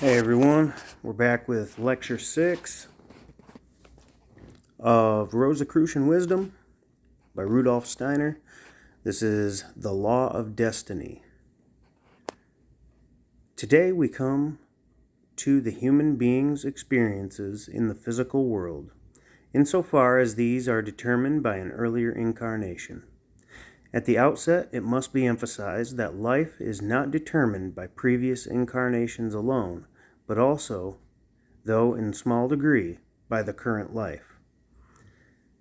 Hey everyone, we're back with Lecture 6 of Rosicrucian Wisdom by Rudolf Steiner. This is the Law of Destiny. Today we come to the human being's experiences in the physical world, insofar as these are determined by an earlier incarnation. At the outset, it must be emphasized that life is not determined by previous incarnations alone, but also, though in small degree, by the current life.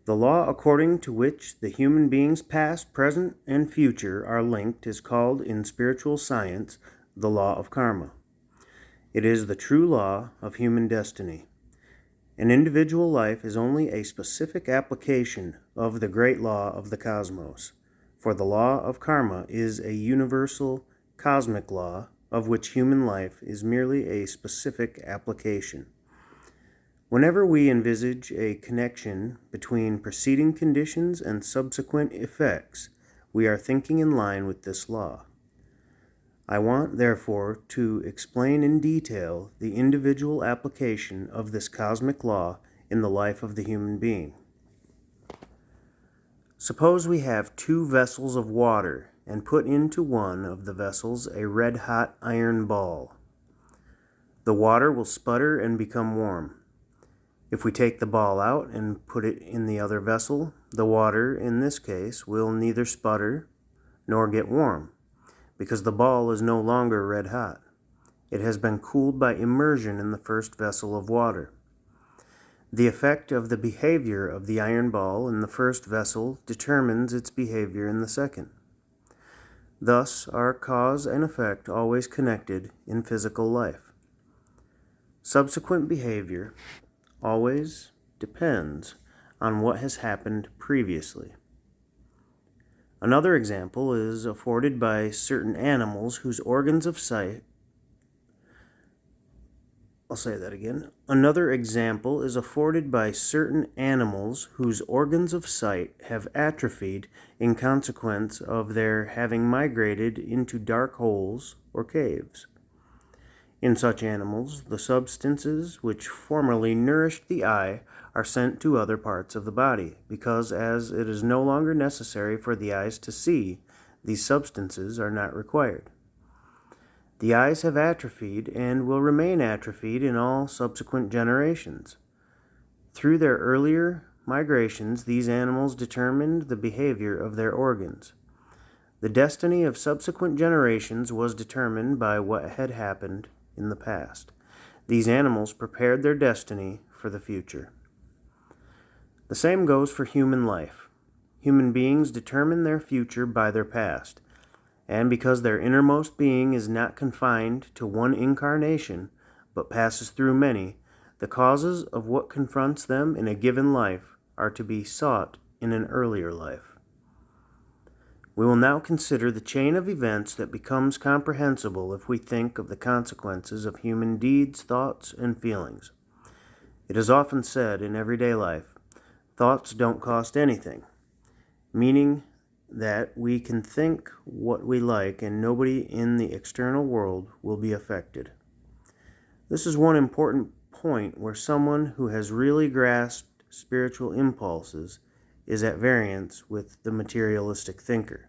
The law according to which the human being's past, present, and future are linked is called in spiritual science the law of karma. It is the true law of human destiny. An individual life is only a specific application of the great law of the cosmos, for the law of karma is a universal cosmic law of which human life is merely a specific application. Whenever we envisage a connection between preceding conditions and subsequent effects, we are thinking in line with this law. I want, therefore, to explain in detail the individual application of this cosmic law in the life of the human being. Suppose we have two vessels of water and put into one of the vessels a red-hot iron ball. The water will sputter and become warm. If we take the ball out and put it in the other vessel, the water, in this case, will neither sputter nor get warm, because the ball is no longer red-hot. It has been cooled by immersion in the first vessel of water. The effect of the behavior of the iron ball in the first vessel determines its behavior in the second. Thus are cause and effect always connected in physical life. Subsequent behavior always depends on what has happened previously. Another example is afforded by certain animals whose organs of sight Another example is afforded by certain animals whose organs of sight have atrophied in consequence of their having migrated into dark holes or caves. In such animals, the substances which formerly nourished the eye are sent to other parts of the body, because as it is no longer necessary for the eyes to see, these substances are not required. The eyes have atrophied and will remain atrophied in all subsequent generations. Through their earlier migrations, these animals determined the behavior of their organs. The destiny of subsequent generations was determined by what had happened in the past. These animals prepared their destiny for the future. The same goes for human life. Human beings determine their future by their past. And because their innermost being is not confined to one incarnation, but passes through many, the causes of what confronts them in a given life are to be sought in an earlier life. We will now consider the chain of events that becomes comprehensible if we think of the consequences of human deeds, thoughts, and feelings. It is often said in everyday life, thoughts don't cost anything, meaning that we can think what we like and nobody in the external world will be affected. This is one important point where someone who has really grasped spiritual impulses is at variance with the materialistic thinker.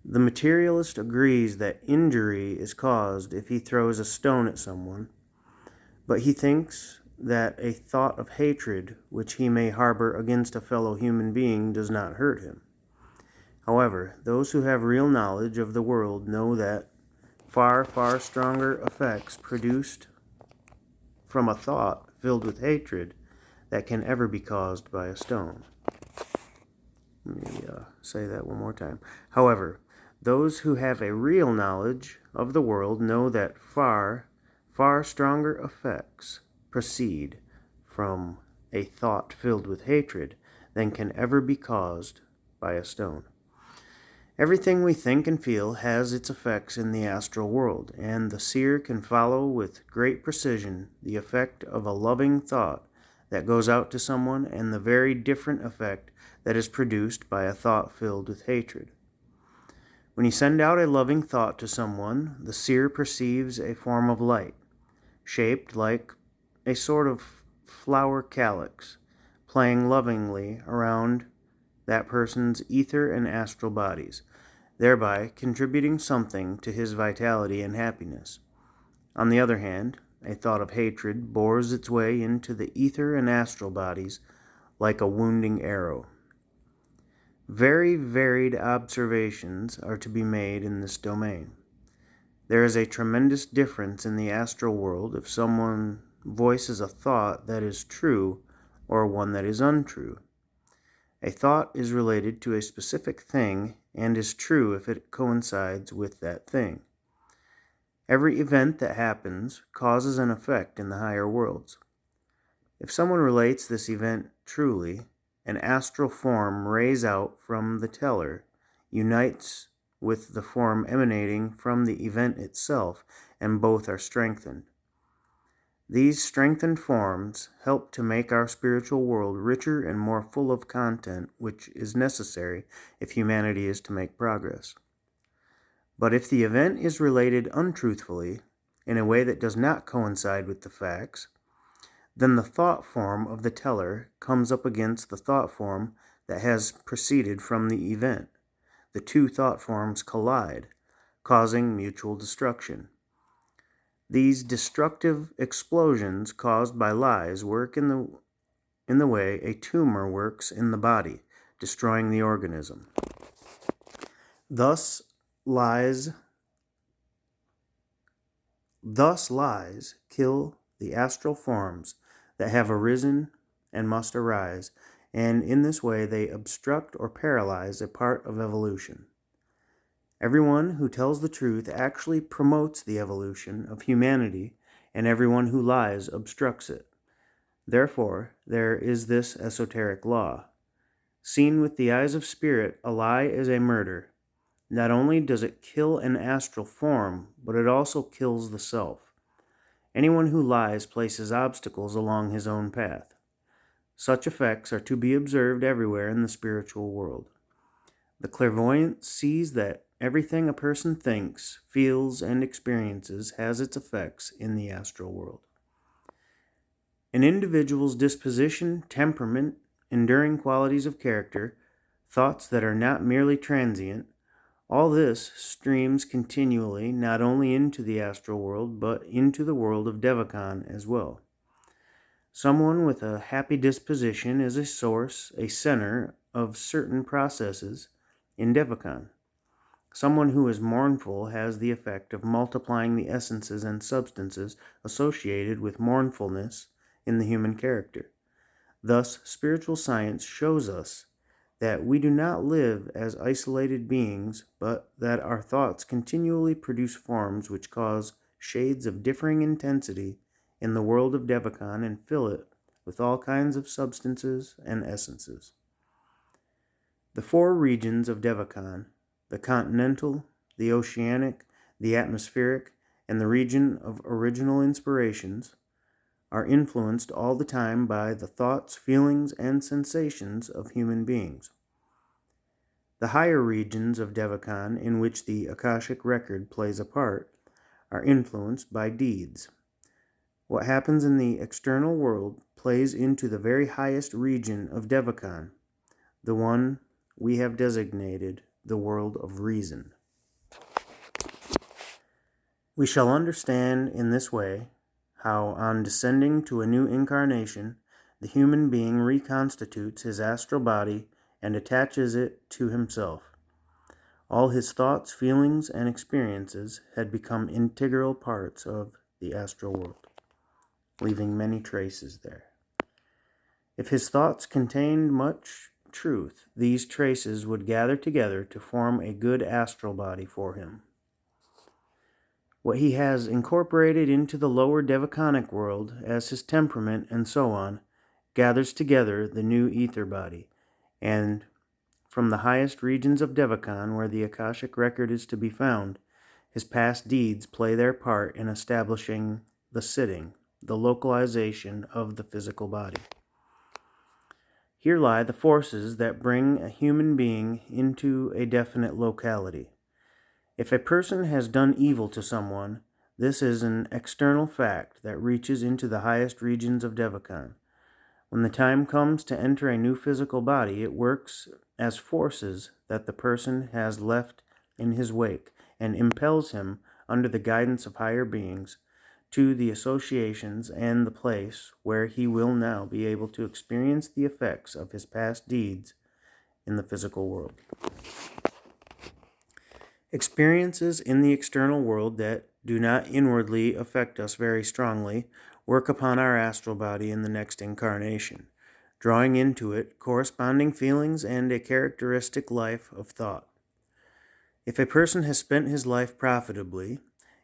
The materialist agrees that injury is caused if he throws a stone at someone, but he thinks that a thought of hatred which he may harbor against a fellow human being does not hurt him. However, those who have real knowledge of the world know that far, far stronger effects produced from a thought filled with hatred that can ever be caused by a stone. Let me say that one more time. However, those who have a real knowledge of the world know that far, far stronger effects proceed from a thought filled with hatred than can ever be caused by a stone. Everything we think and feel has its effects in the astral world, and the seer can follow with great precision the effect of a loving thought that goes out to someone and the very different effect that is produced by a thought filled with hatred. When you send out a loving thought to someone, the seer perceives a form of light, shaped like a sort of flower calyx, playing lovingly around that person's ether and astral bodies, thereby contributing something to his vitality and happiness. On the other hand, a thought of hatred bores its way into the ether and astral bodies like a wounding arrow. Very varied observations are to be made in this domain. There is a tremendous difference in the astral world if someone voices a thought that is true or one that is untrue. A thought is related to a specific thing and is true if it coincides with that thing. Every event that happens causes an effect in the higher worlds. If someone relates this event truly, an astral form rays out from the teller, unites with the form emanating from the event itself, and both are strengthened. These strengthened forms help to make our spiritual world richer and more full of content, which is necessary if humanity is to make progress. But if the event is related untruthfully, in a way that does not coincide with the facts, then the thought form of the teller comes up against the thought form that has proceeded from the event. The two thought forms collide, causing mutual destruction. These destructive explosions caused by lies work in the way a tumor works in the body, destroying the organism. Thus lies kill the astral forms that have arisen and must arise, and in this way they obstruct or paralyze a part of evolution. Everyone who tells the truth actually promotes the evolution of humanity, and everyone who lies obstructs it. Therefore, there is this esoteric law. Seen with the eyes of spirit, a lie is a murder. Not only does it kill an astral form, but it also kills the self. Anyone who lies places obstacles along his own path. Such effects are to be observed everywhere in the spiritual world. The clairvoyant sees that everything a person thinks, feels, and experiences has its effects in the astral world. An individual's disposition, temperament, enduring qualities of character, thoughts that are not merely transient, all this streams continually not only into the astral world, but into the world of Devachan as well. Someone with a happy disposition is a source, a center of certain processes in Devachan. Someone who is mournful has the effect of multiplying the essences and substances associated with mournfulness in the human character. Thus, spiritual science shows us that we do not live as isolated beings, but that our thoughts continually produce forms which cause shades of differing intensity in the world of Devachan and fill it with all kinds of substances and essences. The four regions of Devachan, the continental, the oceanic, the atmospheric, and the region of original inspirations, are influenced all the time by the thoughts, feelings, and sensations of human beings. The higher regions of Devachan, in which the Akashic record plays a part, are influenced by deeds. What happens in the external world plays into the very highest region of Devachan, the one we have designated the world of reason. We shall understand in this way how, on descending to a new incarnation, the human being reconstitutes his astral body and attaches it to himself. All his thoughts, feelings, and experiences had become integral parts of the astral world, leaving many traces there. If his thoughts contained much truth, these traces would gather together to form a good astral body for him. What he has incorporated into the lower Devachanic world as his temperament and so on gathers together the new ether body, and from the highest regions of Devachan, where the Akashic record is to be found, his past deeds play their part in establishing the sitting, the localization of the physical body. Here lie the forces that bring a human being into a definite locality. If a person has done evil to someone, this is an external fact that reaches into the highest regions of Devakan. When the time comes to enter a new physical body, it works as forces that the person has left in his wake and impels him, under the guidance of higher beings, to the associations and the place where he will now be able to experience the effects of his past deeds in the physical world. Experiences in the external world that do not inwardly affect us very strongly work upon our astral body in the next incarnation, drawing into it corresponding feelings and a characteristic life of thought. If a person has spent his life profitably,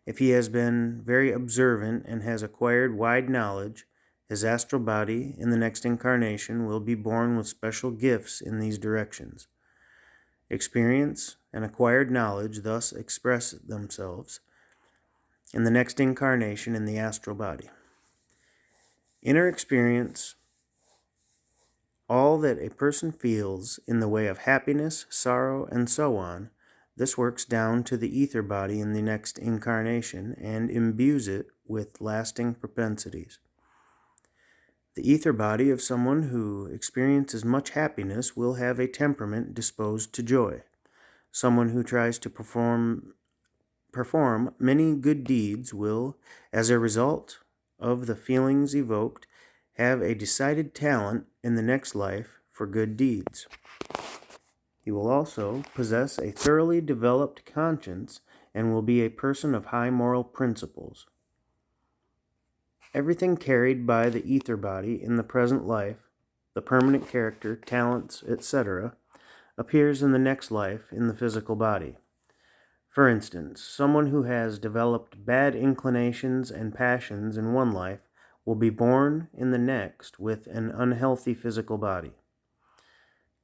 if he has been very observant and has acquired wide knowledge, his astral body in the next incarnation will be born with special gifts in these directions. Experience and acquired knowledge thus express themselves in the next incarnation in the astral body. Inner experience, all that a person feels in the way of happiness, sorrow, and so on, this works down to the ether body in the next incarnation and imbues it with lasting propensities. The ether body of someone who experiences much happiness will have a temperament disposed to joy. Someone who tries to perform many good deeds will, as a result of the feelings evoked, have a decided talent in the next life for good deeds. He will also possess a thoroughly developed conscience and will be a person of high moral principles. Everything carried by the ether body in the present life, the permanent character, talents, etc., appears in the next life in the physical body. For instance, someone who has developed bad inclinations and passions in one life will be born in the next with an unhealthy physical body.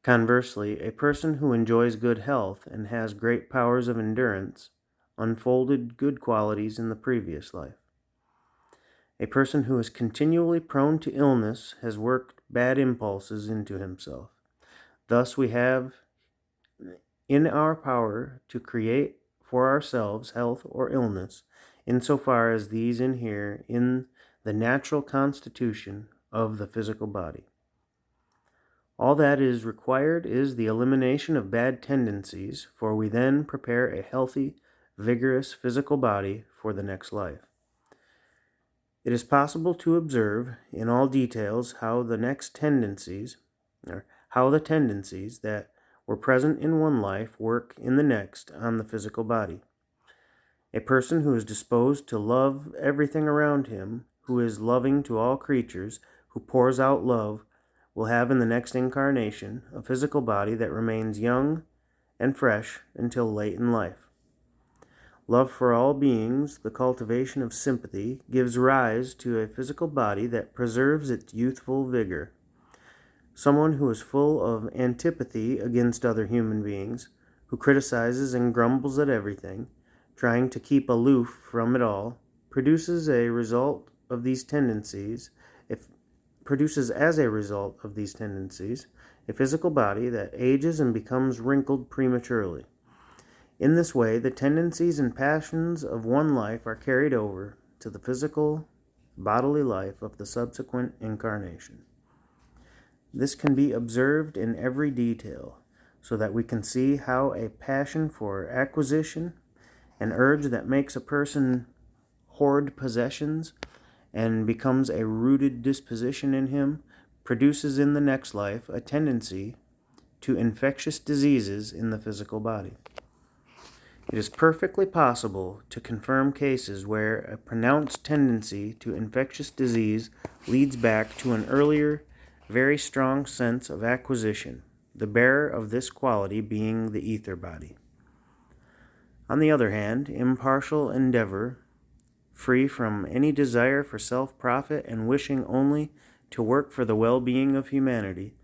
Conversely, a person who enjoys good health and has great powers of endurance unfolded good qualities in the previous life. A person who is continually prone to illness has worked bad impulses into himself. Thus, we have in our power to create for ourselves health or illness, insofar as these inhere in the natural constitution of the physical body. All that is required is the elimination of bad tendencies, for we then prepare a healthy, vigorous physical body for the next life. It is possible to observe in all details how the tendencies that were present in one life work in the next on the physical body. A person who is disposed to love everything around him, who is loving to all creatures, who pours out love, will have in the next incarnation a physical body that remains young and fresh until late in life. Love for all beings, the cultivation of sympathy, gives rise to a physical body that preserves its youthful vigor. Someone who is full of antipathy against other human beings, who criticizes and grumbles at everything, trying to keep aloof from it all, produces as a result of these tendencies a physical body that ages and becomes wrinkled prematurely. In this way, the tendencies and passions of one life are carried over to the physical, bodily life of the subsequent incarnation. This can be observed in every detail, so that we can see how a passion for acquisition, an urge that makes a person hoard possessions and becomes a rooted disposition in him, produces in the next life a tendency to infectious diseases in the physical body. It is perfectly possible to confirm cases where a pronounced tendency to infectious disease leads back to an earlier, very strong sense of acquisition, the bearer of this quality being the ether body. On the other hand, impartial endeavor, free from any desire for self-profit and wishing only to work for the well-being of humanity,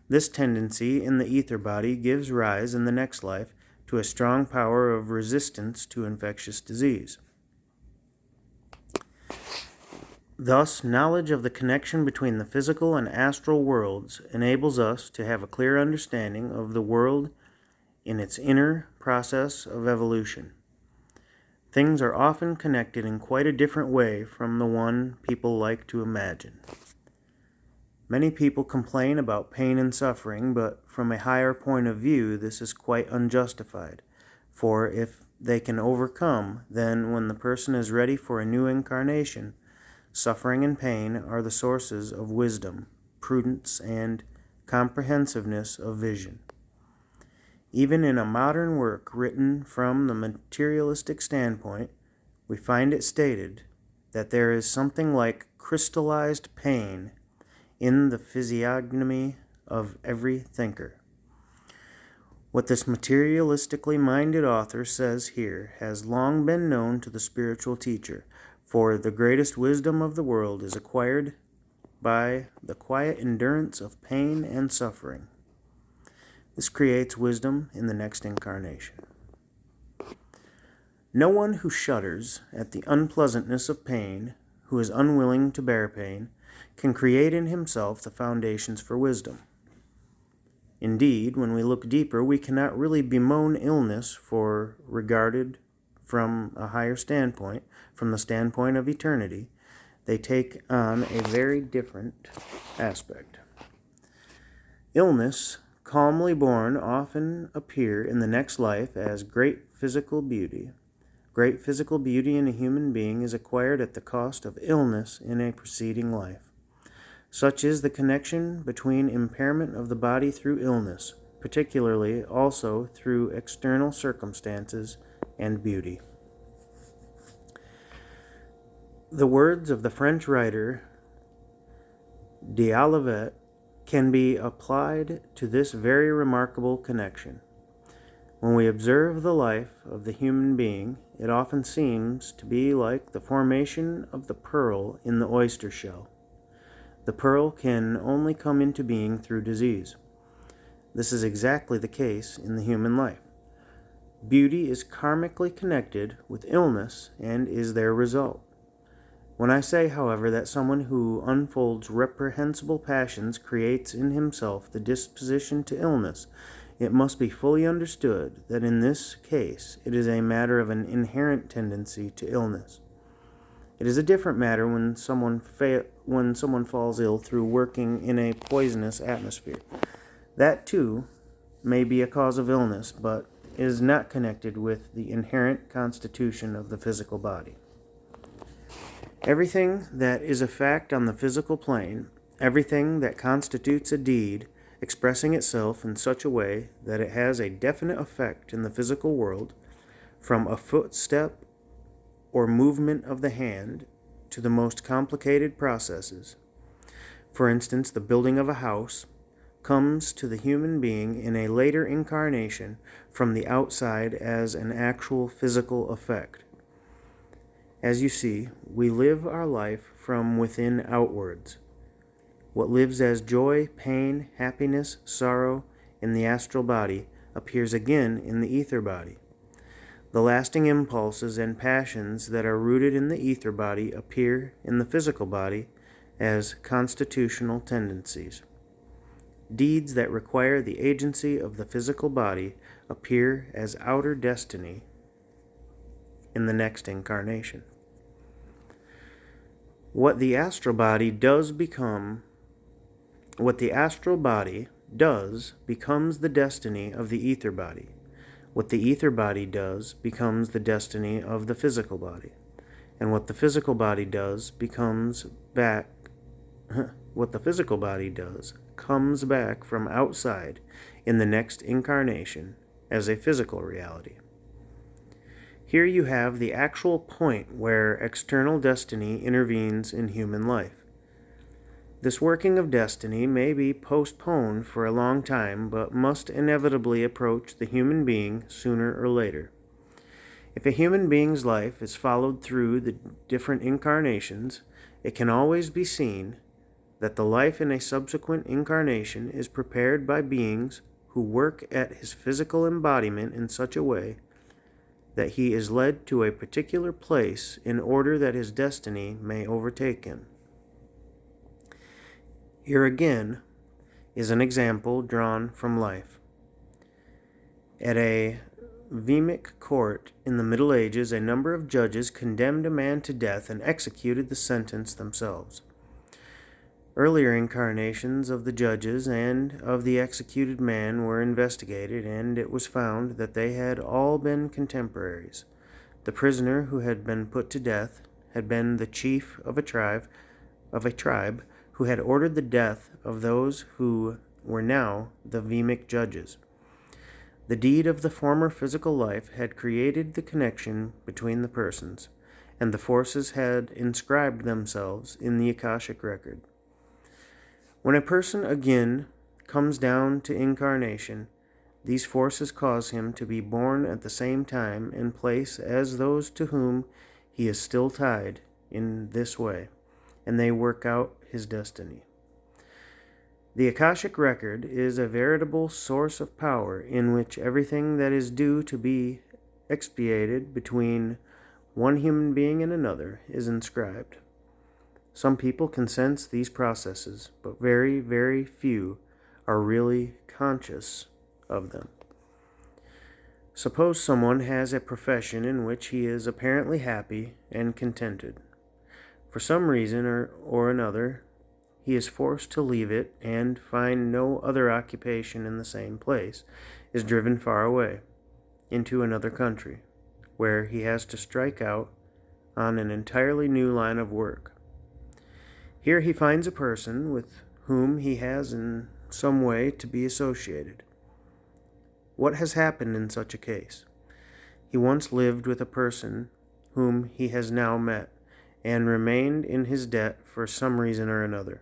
this tendency in the ether body gives rise in the next life to a strong power of resistance to infectious disease. Thus, knowledge of the connection between the physical and astral worlds enables us to have a clear understanding of the world in its inner process of evolution. things are often connected in quite a different way from the one people like to imagine. Many people complain about pain and suffering, but from a higher point of view, this is quite unjustified. For if they can overcome, then when the person is ready for a new incarnation, suffering and pain are the sources of wisdom, prudence, and comprehensiveness of vision. Even in a modern work written from the materialistic standpoint, we find it stated that there is something like crystallized pain in the physiognomy of every thinker. What this materialistically minded author says here has long been known to the spiritual teacher, for the greatest wisdom of the world is acquired by the quiet endurance of pain and suffering. This creates wisdom in the next incarnation. No one who shudders at the unpleasantness of pain, who is unwilling to bear pain, can create in himself the foundations for wisdom. Indeed, when we look deeper, we cannot really bemoan illness, for regarded from a higher standpoint, from the standpoint of eternity, they take on a very different aspect. Illness, calmly borne, often appear in the next life as great physical beauty. Great physical beauty in a human being is acquired at the cost of illness in a preceding life. Such is the connection between impairment of the body through illness, particularly also through external circumstances, and beauty. The words of the French writer D'Olivet can be applied to this very remarkable connection. When we observe the life of the human being, it often seems to be like the formation of the pearl in the oyster shell. The pearl can only come into being through disease. This is exactly the case in the human life. Beauty is karmically connected with illness and is their result. When I say, however, that someone who unfolds reprehensible passions creates in himself the disposition to illness, it must be fully understood that in this case it is a matter of an inherent tendency to illness. It is a different matter when someone falls ill through working in a poisonous atmosphere. That, too, may be a cause of illness, but is not connected with the inherent constitution of the physical body. Everything that is a fact on the physical plane, everything that constitutes a deed, expressing itself in such a way that it has a definite effect in the physical world, from a footstep or movement of the hand to the most complicated processes. For instance, the building of a house comes to the human being in a later incarnation from the outside as an actual physical effect. As you see, we live our life from within outwards. What lives as joy, pain, happiness, sorrow in the astral body appears again in the ether body. The lasting impulses and passions that are rooted in the ether body appear in the physical body as constitutional tendencies. Deeds that require the agency of the physical body appear as outer destiny in the next incarnation. What the astral body does becomes the destiny of the ether body. What the ether body does becomes the destiny of the physical body. And what the physical body does comes back from outside in the next incarnation as a physical reality. Here you have the actual point where external destiny intervenes in human life. This working of destiny may be postponed for a long time, but must inevitably approach the human being sooner or later. If a human being's life is followed through the different incarnations, it can always be seen that the life in a subsequent incarnation is prepared by beings who work at his physical embodiment in such a way that he is led to a particular place in order that his destiny may overtake him. Here again is an example drawn from life. At a Vemic court in the Middle Ages, a number of judges condemned a man to death and executed the sentence themselves. Earlier incarnations of the judges and of the executed man were investigated, and it was found that they had all been contemporaries. The prisoner who had been put to death had been the chief of a tribe who had ordered the death of those who were now the Vemic judges. The deed of the former physical life had created the connection between the persons, and the forces had inscribed themselves in the Akashic record. When a person again comes down to incarnation, these forces cause him to be born at the same time and place as those to whom he is still tied in this way, and they work out his destiny. The Akashic record is a veritable source of power in which everything that is due to be expiated between one human being and another is inscribed. Some people can sense these processes, but very, very few are really conscious of them. Suppose someone has a profession in which he is apparently happy and contented. For some reason or another, he is forced to leave it and find no other occupation in the same place, is driven far away, into another country, where he has to strike out on an entirely new line of work. Here he finds a person with whom he has in some way to be associated. What has happened in such a case? He once lived with a person whom he has now met, and remained in his debt for some reason or another.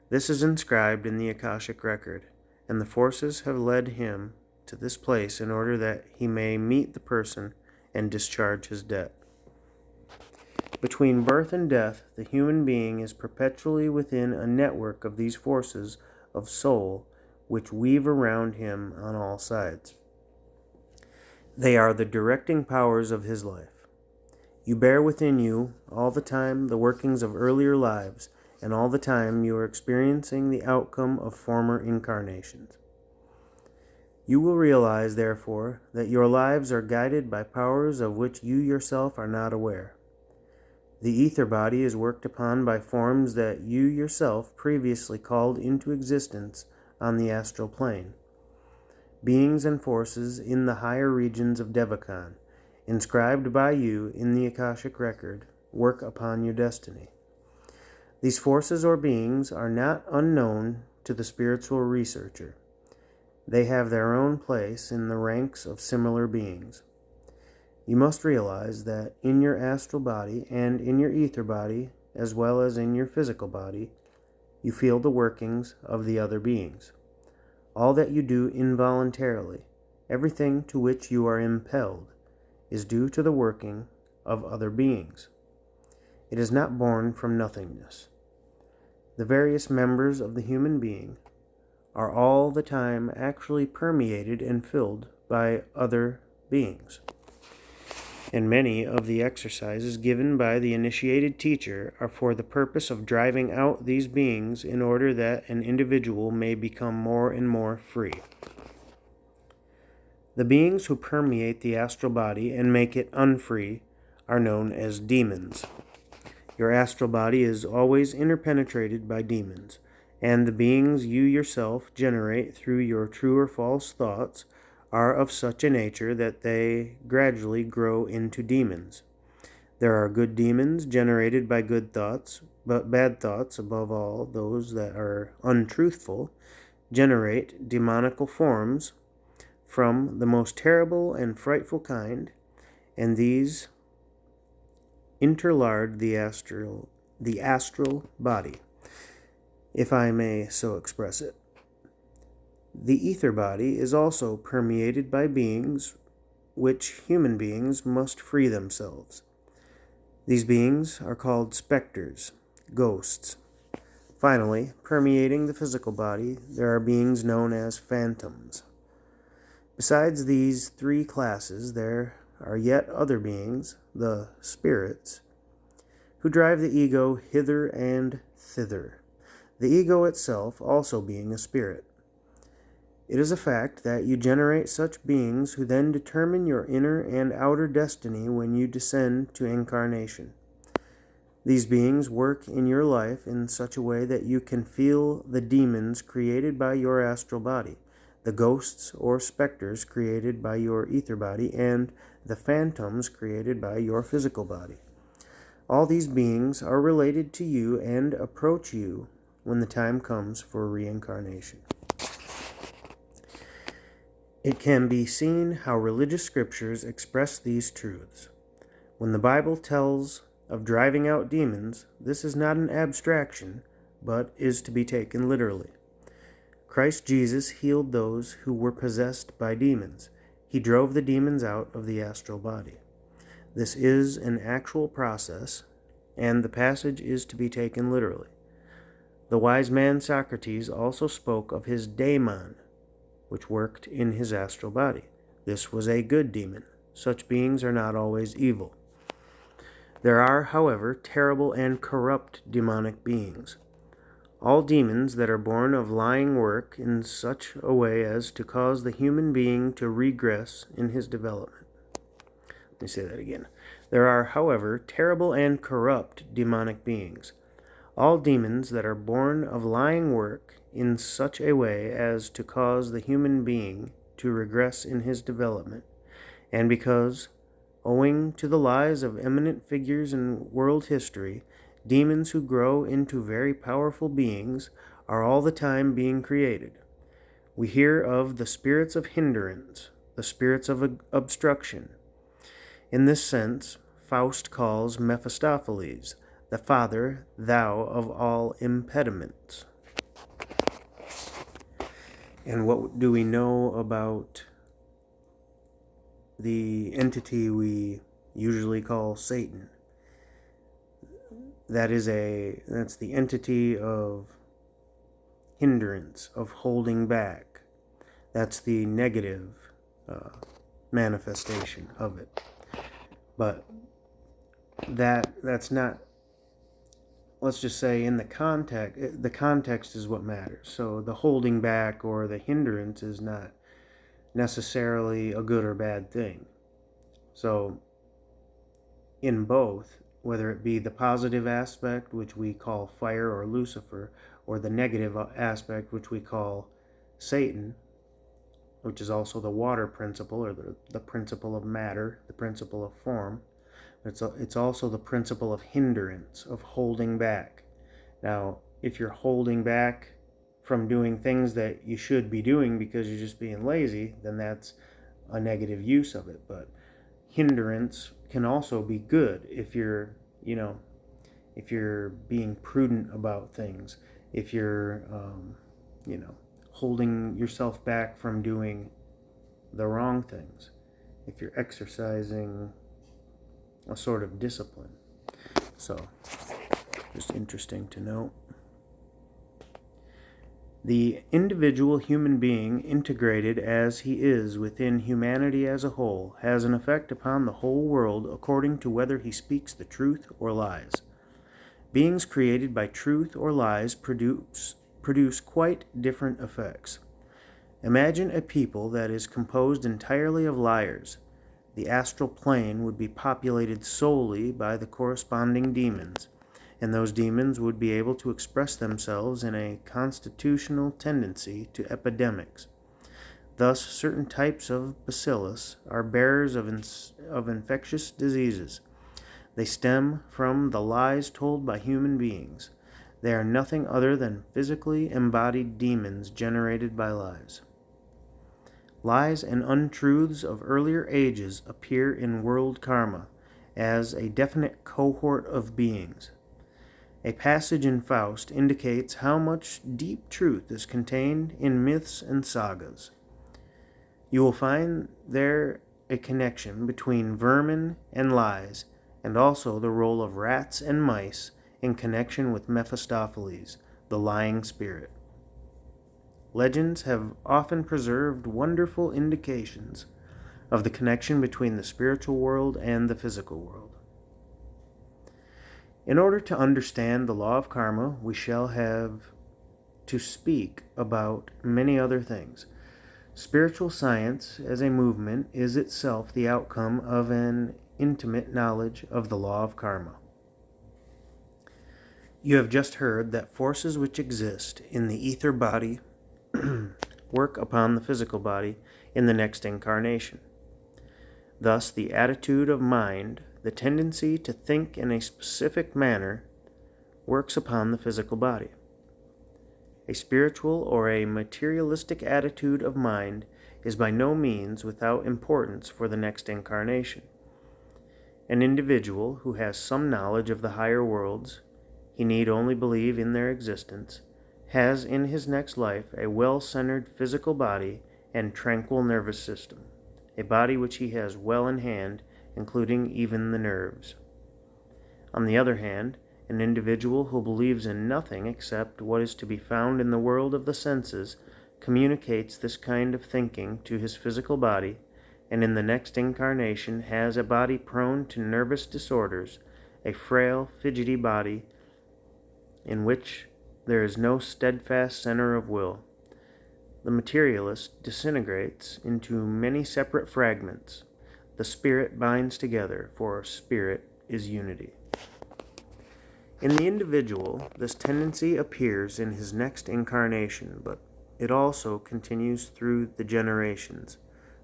This is inscribed in the Akashic record, and the forces have led him to this place in order that he may meet the person and discharge his debt. Between birth and death, the human being is perpetually within a network of these forces of soul which weave around him on all sides. They are the directing powers of his life. You bear within you all the time the workings of earlier lives, and all the time you are experiencing the outcome of former incarnations. You will realize, therefore, that your lives are guided by powers of which you yourself are not aware. The ether body is worked upon by forms that you yourself previously called into existence on the astral plane. Beings and forces in the higher regions of Devakan, inscribed by you in the Akashic record, work upon your destiny. These forces or beings are not unknown to the spiritual researcher. They have their own place in the ranks of similar beings. You must realize that in your astral body and in your ether body, as well as in your physical body, you feel the workings of the other beings. All that you do involuntarily, everything to which you are impelled, is due to the working of other beings. It is not born from nothingness. The various members of the human being are all the time actually permeated and filled by other beings. And many of the exercises given by the initiated teacher are for the purpose of driving out these beings in order that an individual may become more and more free. The beings who permeate the astral body and make it unfree are known as demons. Your astral body is always interpenetrated by demons, and the beings you yourself generate through your true or false thoughts are of such a nature that they gradually grow into demons. There are good demons generated by good thoughts, but bad thoughts, above all those that are untruthful, generate demonical forms from the most terrible and frightful kind, and these interlard the astral body, if I may so express it. The ether body is also permeated by beings which human beings must free themselves. These beings are called specters, ghosts. Finally, permeating the physical body, there are beings known as phantoms. Besides these three classes, there are yet other beings, the spirits, who drive the ego hither and thither, the ego itself also being a spirit. It is a fact that you generate such beings who then determine your inner and outer destiny when you descend to incarnation. These beings work in your life in such a way that you can feel the demons created by your astral body, the ghosts or specters created by your ether body, and the phantoms created by your physical body. All these beings are related to you and approach you when the time comes for reincarnation. It can be seen how religious scriptures express these truths. When the Bible tells of driving out demons, this is not an abstraction, but is to be taken literally. Christ Jesus healed those who were possessed by demons. He drove the demons out of the astral body. This is an actual process, and the passage is to be taken literally. The wise man Socrates also spoke of his daemon, which worked in his astral body. This was a good demon. Such beings are not always evil. There are, however, terrible and corrupt demonic beings. All demons that are born of lying work in such a way as to cause the human being to regress in his development. Let me say that again. There are, however, terrible and corrupt demonic beings. All demons that are born of lying work in such a way as to cause the human being to regress in his development, and because, owing to the lies of eminent figures in world history, demons who grow into very powerful beings are all the time being created. We hear of the spirits of hindrance, the spirits of obstruction. In this sense, Faust calls Mephistopheles the father, thou of all impediments. And what do we know about the entity we usually call Satan? That's the entity of hindrance, of holding back. That's the negative manifestation of it. But that's not, let's just say, in the context is what matters. So the holding back or the hindrance is not necessarily a good or bad thing. So in both, whether it be the positive aspect, which we call fire or Lucifer, or the negative aspect, which we call Satan, which is also the water principle, or the principle of matter, the principle of form. It's also the principle of hindrance, of holding back. Now, if you're holding back from doing things that you should be doing because you're just being lazy, then that's a negative use of it. But hindrance can also be good if you're being prudent about things, if you're holding yourself back from doing the wrong things, if you're exercising a sort of discipline. So, just interesting to note. The individual human being, integrated as he is within humanity as a whole, has an effect upon the whole world according to whether he speaks the truth or lies. Beings created by truth or lies produce quite different effects. Imagine a people that is composed entirely of liars. The astral plane would be populated solely by the corresponding demons, and those demons would be able to express themselves in a constitutional tendency to epidemics. Thus, certain types of bacillus are bearers of infectious diseases. They stem from the lies told by human beings. They are nothing other than physically embodied demons generated by lies. Lies and untruths of earlier ages appear in world karma as a definite cohort of beings. A passage in Faust indicates how much deep truth is contained in myths and sagas. You will find there a connection between vermin and lies, and also the role of rats and mice in connection with Mephistopheles, the lying spirit. Legends have often preserved wonderful indications of the connection between the spiritual world and the physical world. In order to understand the law of karma, we shall have to speak about many other things. Spiritual science as a movement is itself the outcome of an intimate knowledge of the law of karma. You have just heard that forces which exist in the ether body work upon the physical body in the next incarnation. Thus, the attitude of mind, the tendency to think in a specific manner, works upon the physical body. A spiritual or a materialistic attitude of mind is by no means without importance for the next incarnation. An individual who has some knowledge of the higher worlds, he need only believe in their existence, has in his next life a well-centered physical body and tranquil nervous system, a body which he has well in hand, including even the nerves. On the other hand, an individual who believes in nothing except what is to be found in the world of the senses communicates this kind of thinking to his physical body, and in the next incarnation has a body prone to nervous disorders, a frail, fidgety body in which there is no steadfast center of will. The materialist disintegrates into many separate fragments. The spirit binds together, for spirit is unity. In the individual, this tendency appears in his next incarnation, but it also continues through the generations,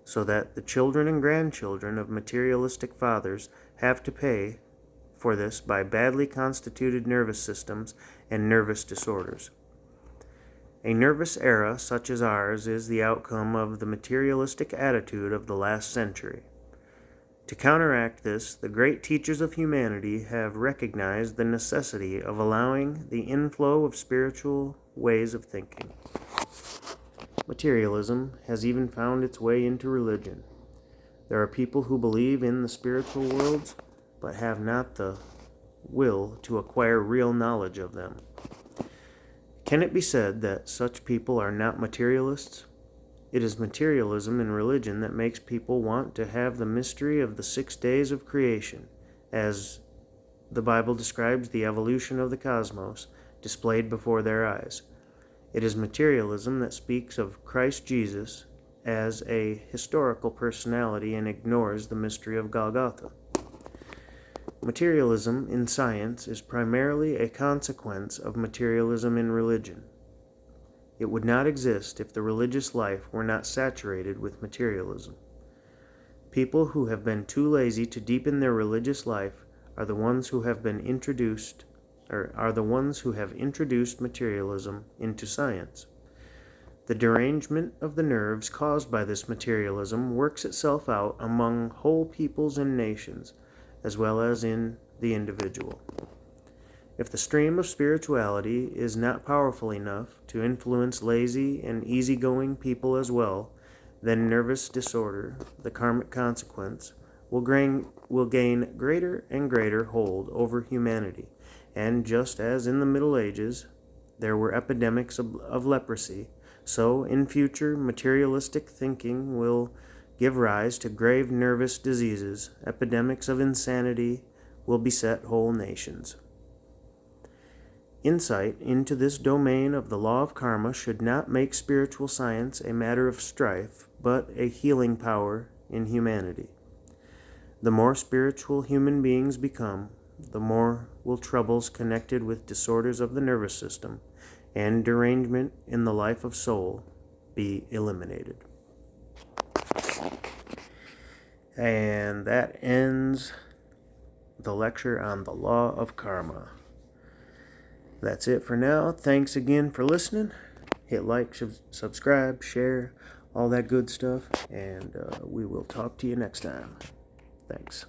so that the children and grandchildren of materialistic fathers have to pay for this by badly constituted nervous systems and nervous disorders. A nervous era such as ours is the outcome of the materialistic attitude of the last century. To counteract this, the great teachers of humanity have recognized the necessity of allowing the inflow of spiritual ways of thinking. Materialism has even found its way into religion. There are people who believe in the spiritual worlds, but have not the will to acquire real knowledge of them. Can it be said that such people are not materialists? It is materialism in religion that makes people want to have the mystery of the 6 days of creation, as the Bible describes the evolution of the cosmos, displayed before their eyes. It is materialism that speaks of Christ Jesus as a historical personality and ignores the mystery of Golgotha. Materialism in science is primarily a consequence of materialism in religion. It would not exist if the religious life were not saturated with materialism. People who have been too lazy to deepen their religious life are the ones who have introduced materialism into science. The derangement of the nerves caused by this materialism works itself out among whole peoples and nations, as well as in the individual. If the stream of spirituality is not powerful enough to influence lazy and easygoing people as well, then nervous disorder, the karmic consequence, will gain greater and greater hold over humanity. And just as in the Middle Ages there were epidemics of leprosy, so in future materialistic thinking will give rise to grave nervous diseases. Epidemics of insanity will beset whole nations. Insight into this domain of the law of karma should not make spiritual science a matter of strife, but a healing power in humanity. The more spiritual human beings become, the more will troubles connected with disorders of the nervous system and derangement in the life of soul be eliminated. And that ends the lecture on the law of karma. That's it for now. Thanks again for listening. Hit like, subscribe, share, all that good stuff, and we will talk to you next time. Thanks.